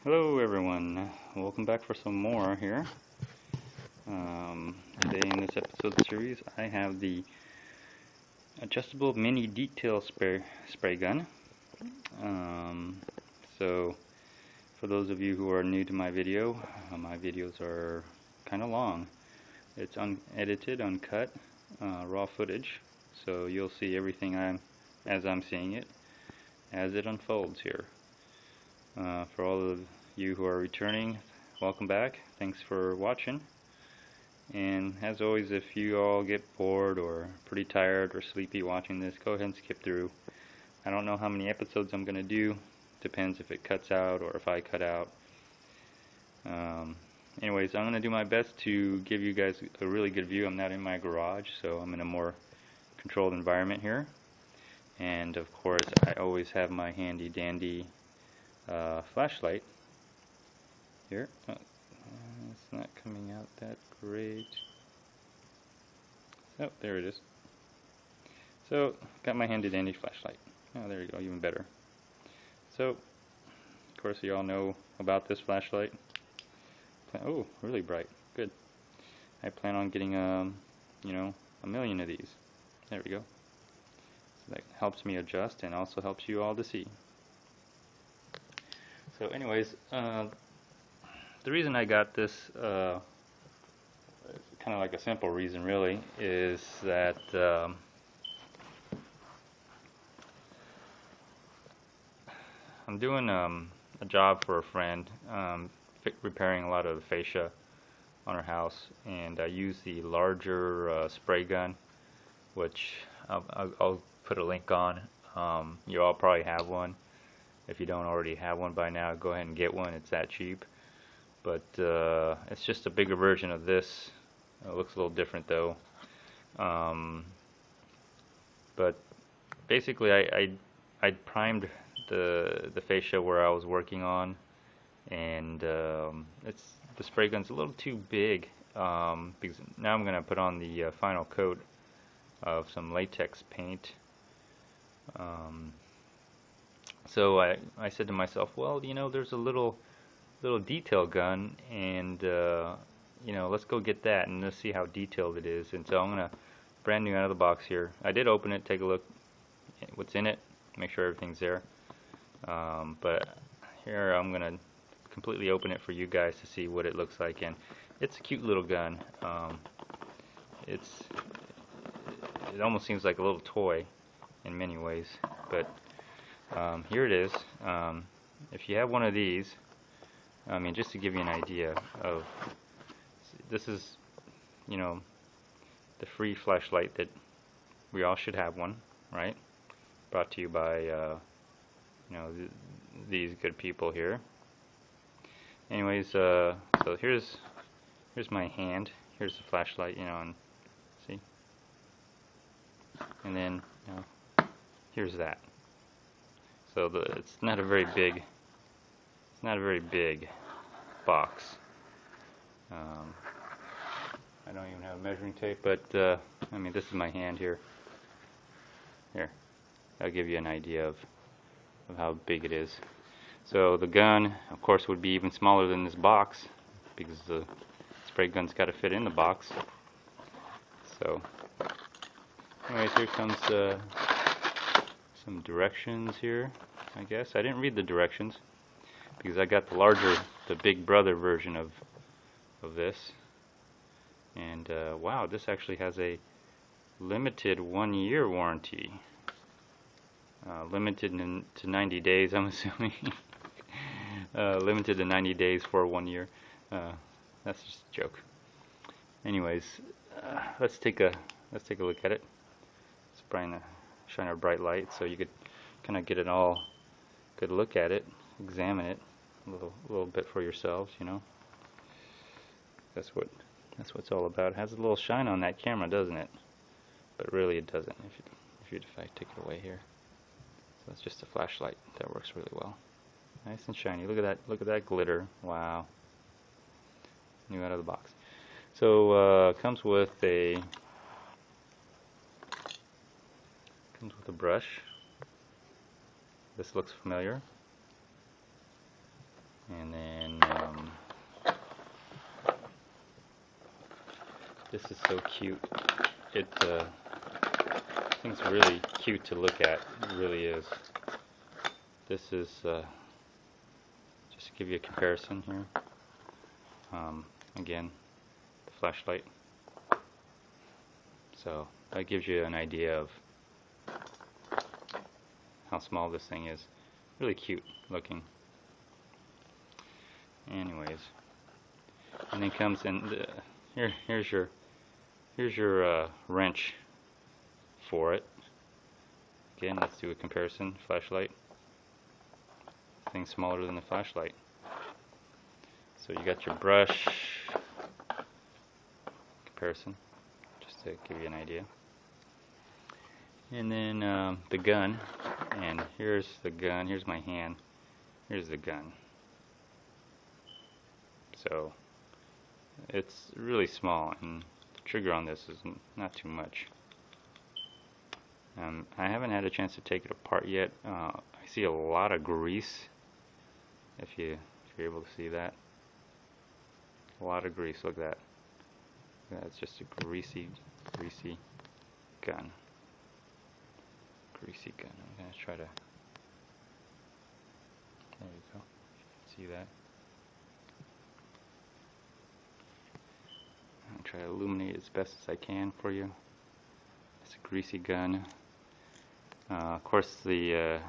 Hello everyone, welcome back for some more here. Today in this episode series I have the adjustable mini detail spray gun. Um, so for those of you who are new to my videos are kind of long. It's unedited, uncut, raw footage, so you'll see everything as I'm seeing it as it unfolds here. For all of you who are returning, welcome back. Thanks for watching. And as always, if you all get bored or pretty tired or sleepy watching this, go ahead and skip through. I don't know how many episodes I'm going to do. Depends if it cuts out or if I cut out. Anyways, I'm going to do my best to give you guys a really good view. I'm not in my garage, so I'm in a more controlled environment here. And of course, I always have my handy dandy flashlight here. Oh, it's not coming out that great. Oh, there it is. So, got my handy dandy flashlight. Oh, there you go, even better. So, of course, you all know about this flashlight. Oh, really bright. Good. I plan on getting, you know, a million of these. There we go. So that helps me adjust and also helps you all to see. So, anyways, the reason I got this, kind of like a simple reason really, is that I'm doing a job for a friend, repairing a lot of the fascia on her house, and I use the larger spray gun, which I'll put a link on. You all probably have one. If you don't already have one by now, go ahead and get one. It's that cheap. But it's just a bigger version of this. It looks a little different though. But basically, I primed the fascia where I was working on, and the spray gun's a little too big, because now I'm gonna put on the final coat of some latex paint. So I said to myself, well, you know, there's a little detail gun, and you know, let's go get that and let's see how detailed it is. And so I'm gonna, brand new out of the box here. I did open it, take a look what's in it, make sure everything's there. But here I'm gonna completely open it for you guys to see what it looks like, and it's a cute little gun. It almost seems like a little toy in many ways, but here it is. If you have one of these, I mean, just to give you an idea of, this is, you know, the free flashlight that we all should have one, right? Brought to you by, you know, these good people here. Anyways, so here's my hand. Here's the flashlight, you know, and see, and then, you know, here's that. So it's not a very big box. I don't even have a measuring tape, but I mean, this is my hand here. Here, I'll give you an idea of how big it is. So the gun, of course, would be even smaller than this box, because the spray gun's got to fit in the box. So, anyways, here comes some directions here, I guess. I didn't read the directions because I got the big brother version of this. And wow, this actually has a limited 1-year warranty. Limited to 90 days, I'm assuming. Limited to 90 days for 1 year. That's just a joke. Anyways, let's take a look at it. Let's shine our bright light so you could kind of get it all good look at it, examine it a little bit for yourselves, you know. That's what it's all about. It has a little shine on that camera, doesn't it? But really it doesn't if I take it away here. So it's just a flashlight that works really well. Nice and shiny. Look at that glitter. Wow. New out of the box. So comes with a brush. This looks familiar. And then this is so cute. It I think it's really cute to look at. It really is. This is just to give you a comparison here. Again, the flashlight. So that gives you an idea of how small this thing is. Really cute looking. Anyways, and then comes in here's your wrench for it. Again, let's do a comparison. Flashlight. Thing smaller than the flashlight. So you got your brush comparison, just to give you an idea. And then the gun, and here's the gun, here's my hand, here's the gun. So it's really small, and the trigger on this is not too much. I haven't had a chance to take it apart yet. I see a lot of grease, if you're able to see that. A lot of grease, look at that. That's just a greasy gun. Greasy gun. I'm going to try to, there you go, see that. I'll try to illuminate as best as I can for you. It's a greasy gun. Of course, the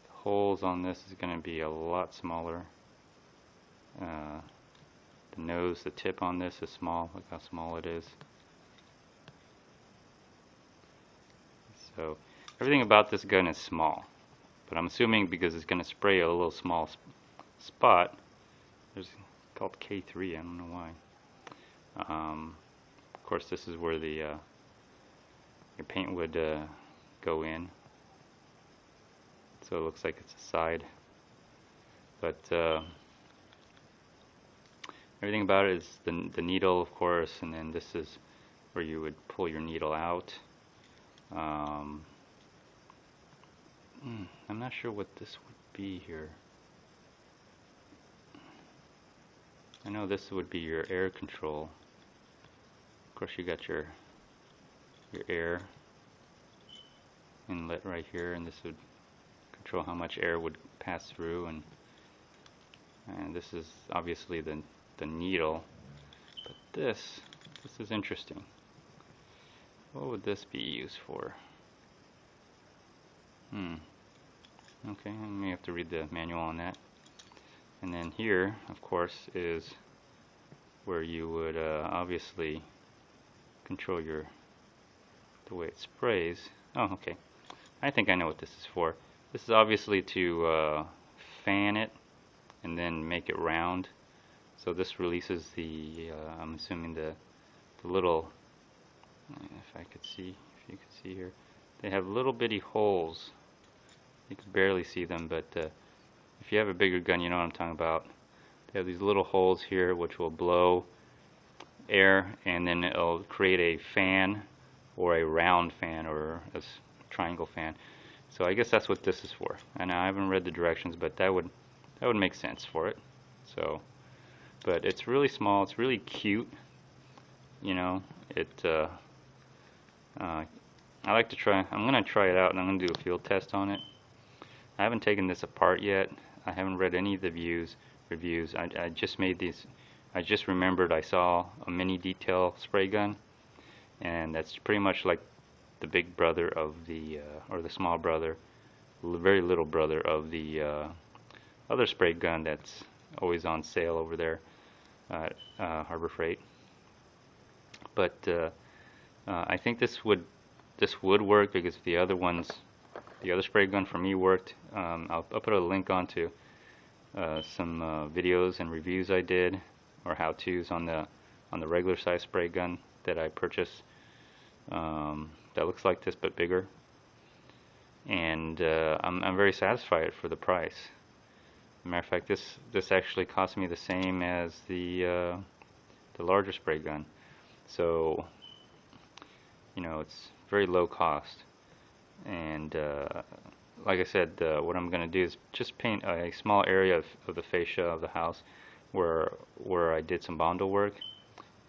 holes on this is going to be a lot smaller. The nose, the tip on this is small. Look how small it is. So everything about this gun is small, but I'm assuming because it's going to spray a little small spot. It's called K3. I don't know why. Of course, this is where the your paint would go in. So it looks like it's a side, but everything about it is the needle, of course, and then this is where you would pull your needle out. I'm not sure what this would be here. I know this would be your air control. Of course, you got your air inlet right here, and this would control how much air would pass through, and this is obviously the needle. But this is interesting. What would this be used for? Okay, I may have to read the manual on that. And then here, of course, is where you would obviously control the way it sprays. Oh, okay. I think I know what this is for. This is obviously to fan it and then make it round. So this releases the, I'm assuming the little, if I could see, if you could see here, they have little bitty holes. You can barely see them, but if you have a bigger gun, you know what I'm talking about. They have these little holes here which will blow air, and then it'll create a fan, or a round fan, or a triangle fan. So I guess that's what this is for. And I haven't read the directions, but that would make sense for it. So, but it's really small. It's really cute. You know, I like to try. I'm gonna try it out, and I'm gonna do a field test on it. I haven't taken this apart yet. I haven't read any of the reviews. I just made these. I just remembered I saw a mini detail spray gun, and that's pretty much like the big brother of the, or the small brother, very little brother of the other spray gun that's always on sale over there at Harbor Freight. But I think this would work, because the other ones, the other spray gun for me worked. I'll put a link onto some videos and reviews I did, or how-tos on the regular size spray gun that I purchased. That looks like this but bigger, and I'm very satisfied for the price. As a matter of fact, this actually cost me the same as the larger spray gun. So, you know, it's very low cost, and like I said, what I'm going to do is just paint a small area of the fascia of the house where I did some Bondo work.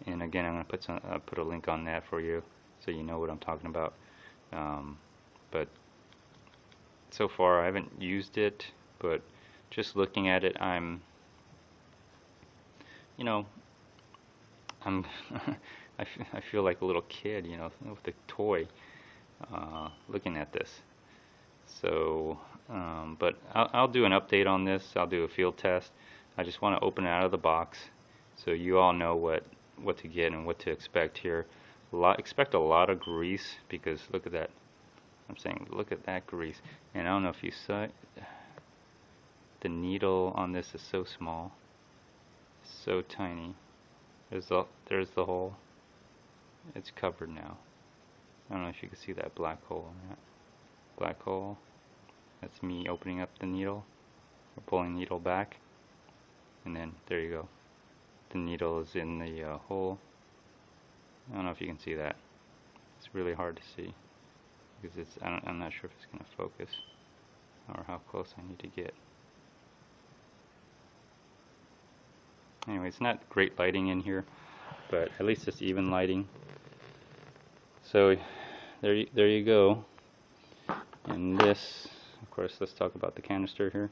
And again, I'm going to put a link on that for you so you know what I'm talking about. But so far I haven't used it, but just looking at it, I'm I feel like a little kid, with a toy, looking at this. So, but I'll do an update on this. I'll do a field test. I just want to open it out of the box so you all know what to get and what to expect here. Expect a lot of grease, because look at that. I'm saying, look at that grease. And I don't know if you saw it. The needle on this is so small, so tiny. There's the hole. It's covered now. I don't know if you can see that black hole in that. Black hole. That's me opening up the needle, or pulling the needle back, and then there you go. The needle is in the hole. I don't know if you can see that. It's really hard to see because I'm not sure if it's going to focus or how close I need to get. Anyway, it's not great lighting in here, but at least it's even lighting. So there you go. And this, of course, let's talk about the canister here.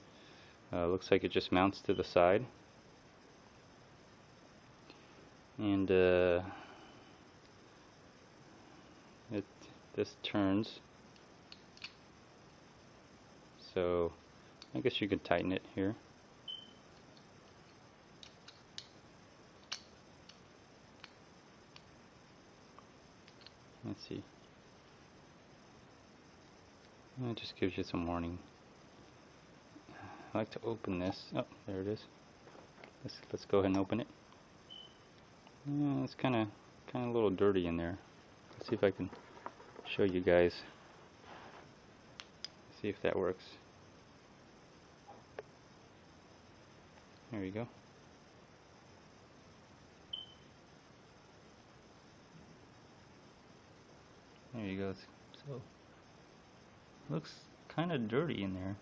Looks like it just mounts to the side. And this turns. So I guess you could tighten it here. Let's see. It just gives you some warning. I like to open this. Oh, there it is. Let's go ahead and open it. It's kind of a little dirty in there. Let's see if I can show you guys. See if that works. There you go. There you go. So looks kind of dirty in there.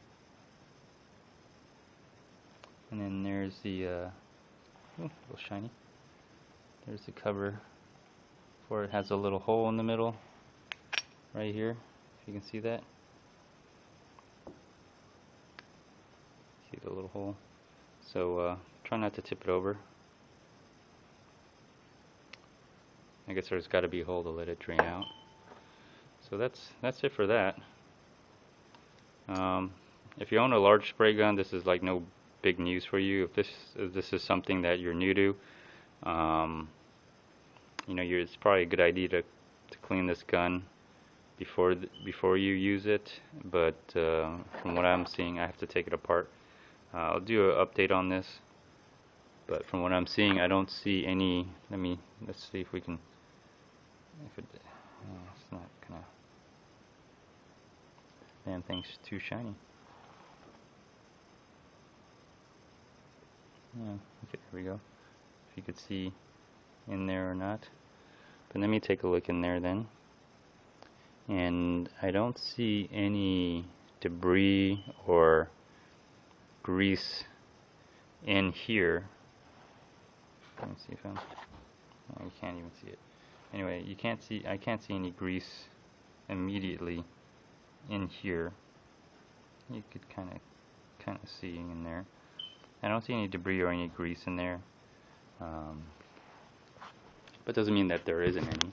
And then there's the a little shiny. There's the cover for it. Has a little hole in the middle right here, if you can see that. See the little hole. So try not to tip it over. I guess there's got to be a hole to let it drain out. So that's it for that. If you own a large spray gun, this is like no big news for you. If this is something that you're new to, it's probably a good idea to clean this gun before you use it. But from what I'm seeing, I have to take it apart. I'll do an update on this. But from what I'm seeing, I don't see any. Let's see if we can. It's not gonna. Damn thing's too shiny. Yeah, okay, there we go. If you could see in there or not. But let me take a look in there then. And I don't see any debris or grease in here. Let me see if I'm. Oh, you can't even see it. Anyway, I can't see any grease immediately in here. You could kind of see in there. I don't see any debris or any grease in there, but doesn't mean that there isn't any.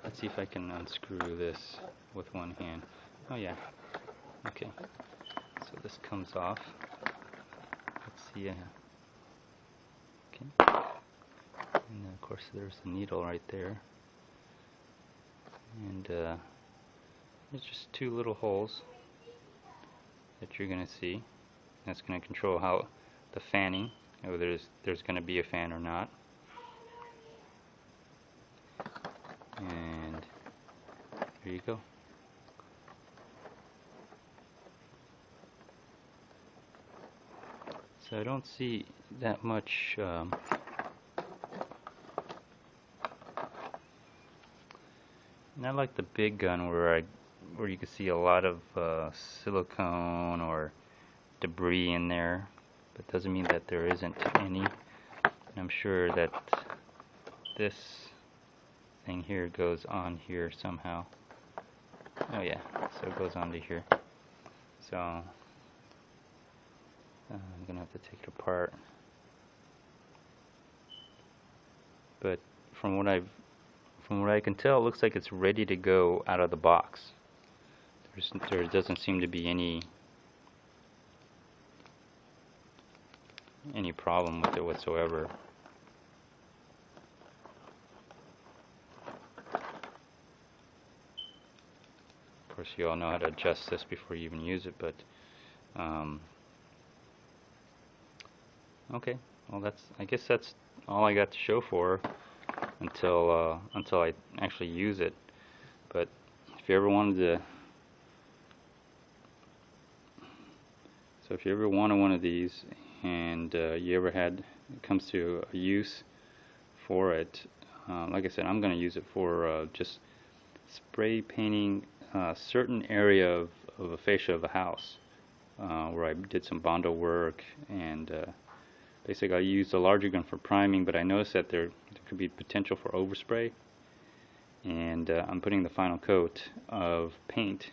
Let's see if I can unscrew this with one hand. Oh yeah, okay. So this comes off. Let's see. Okay. And of course there's the needle right there. And there's just two little holes that you're going to see. That's going to control how the fanning, whether there's going to be a fan or not. And there you go. So I don't see that much Not like the big gun where you can see a lot of silicone or debris in there, but doesn't mean that there isn't any. And I'm sure that this thing here goes on here somehow. Oh yeah, so it goes onto here. So I'm gonna have to take it apart. But from what I can tell, it looks like it's ready to go out of the box. There doesn't seem to be any problem with it whatsoever. Of course, you all know how to adjust this before you even use it, but okay. Well, I guess that's all I got to show for until I actually use it. But if you ever wanted to, so if you ever wanted one of these and you ever had, it comes to a use for it, like I said, I'm going to use it for just spray painting a certain area of a fascia of a house where I did some Bondo work, and basically I used a larger gun for priming, but I noticed that there could be potential for overspray, and I'm putting the final coat of paint.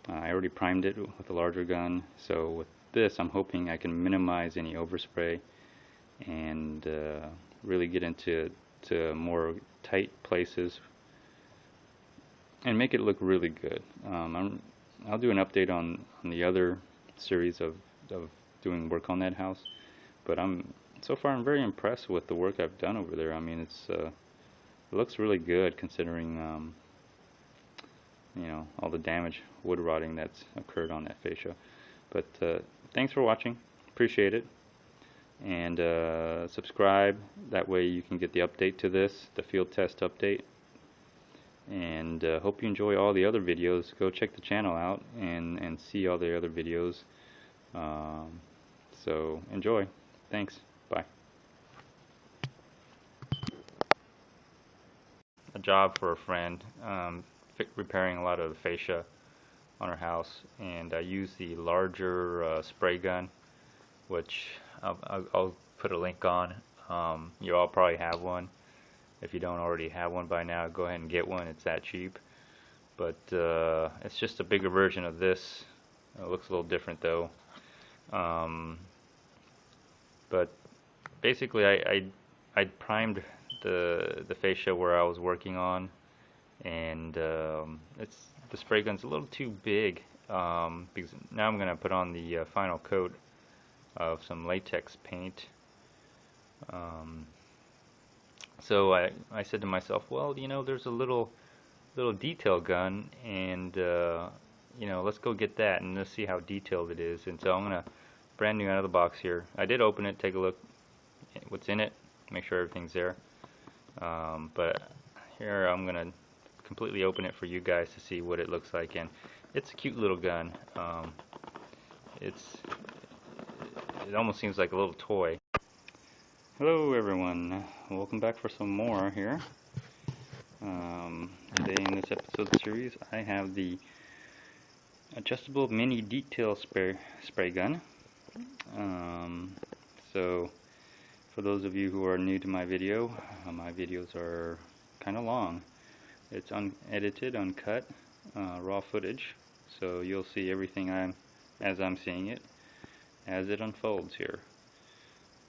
I already primed it with a larger gun, so with this I'm hoping I can minimize any overspray and really get into more tight places and make it look really good. I'll do an update on the other series of doing work on that house, but so far I'm very impressed with the work I've done over there. I mean, it looks really good considering you know, all the damage, wood rotting that's occurred on that fascia. But thanks for watching, appreciate it, and subscribe, that way you can get the update to this, the field test update. And hope you enjoy all the other videos. Go check the channel out and see all the other videos. So enjoy. Thanks. Bye. A job for a friend, repairing a lot of the fascia on her house, and I used the larger spray gun, which I'll put a link on. You all probably have one. If you don't already have one by now, go ahead and get one. It's that cheap. But it's just a bigger version of this. It looks a little different though. But basically I primed the fascia where I was working on, and the spray gun's a little too big, because now I'm going to put on the final coat of some latex paint. So I said to myself, well, you know, there's a little detail gun, and you know, let's go get that and let's see how detailed it is. And so I'm gonna, brand new out of the box here. I did open it, take a look what's in it, make sure everything's there. But here I'm gonna completely open it for you guys to see what it looks like, and it's a cute little gun. It almost seems like a little toy. Hello everyone, welcome back for some more here. Today in this episode series I have the adjustable mini detail spray gun. So for those of you who are new to my video, my videos are kind of long. It's unedited, uncut, raw footage, so you'll see everything as I'm seeing it as it unfolds here.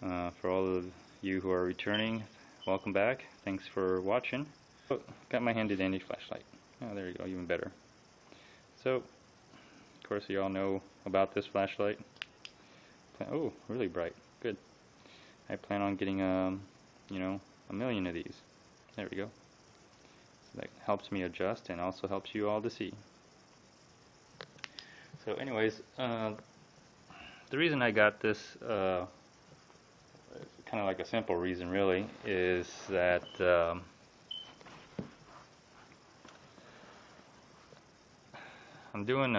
For all of you who are returning, welcome back. Thanks for watching. Oh, got my handy dandy flashlight. Oh, there you go, even better. So, of course, you all know about this flashlight. Oh, really bright. Good. I plan on getting you know, 1,000,000 of these. There we go. So that helps me adjust and also helps you all to see. So, anyways, the reason I got this, kind of like a simple reason really, is that I'm doing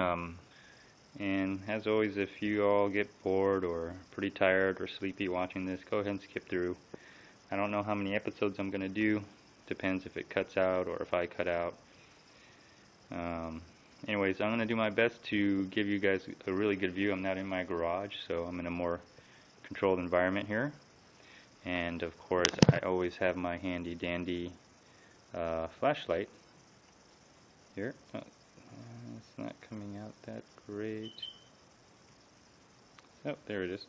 and as always, if you all get bored or pretty tired or sleepy watching this, go ahead and skip through. I don't know how many episodes I'm gonna do, depends if it cuts out or if I cut out. Anyways, I'm going to do my best to give you guys a really good view. I'm not in my garage, so I'm in a more controlled environment here. And of course, I always have my handy dandy flashlight here. Oh, it's not coming out that great. Oh, there it is.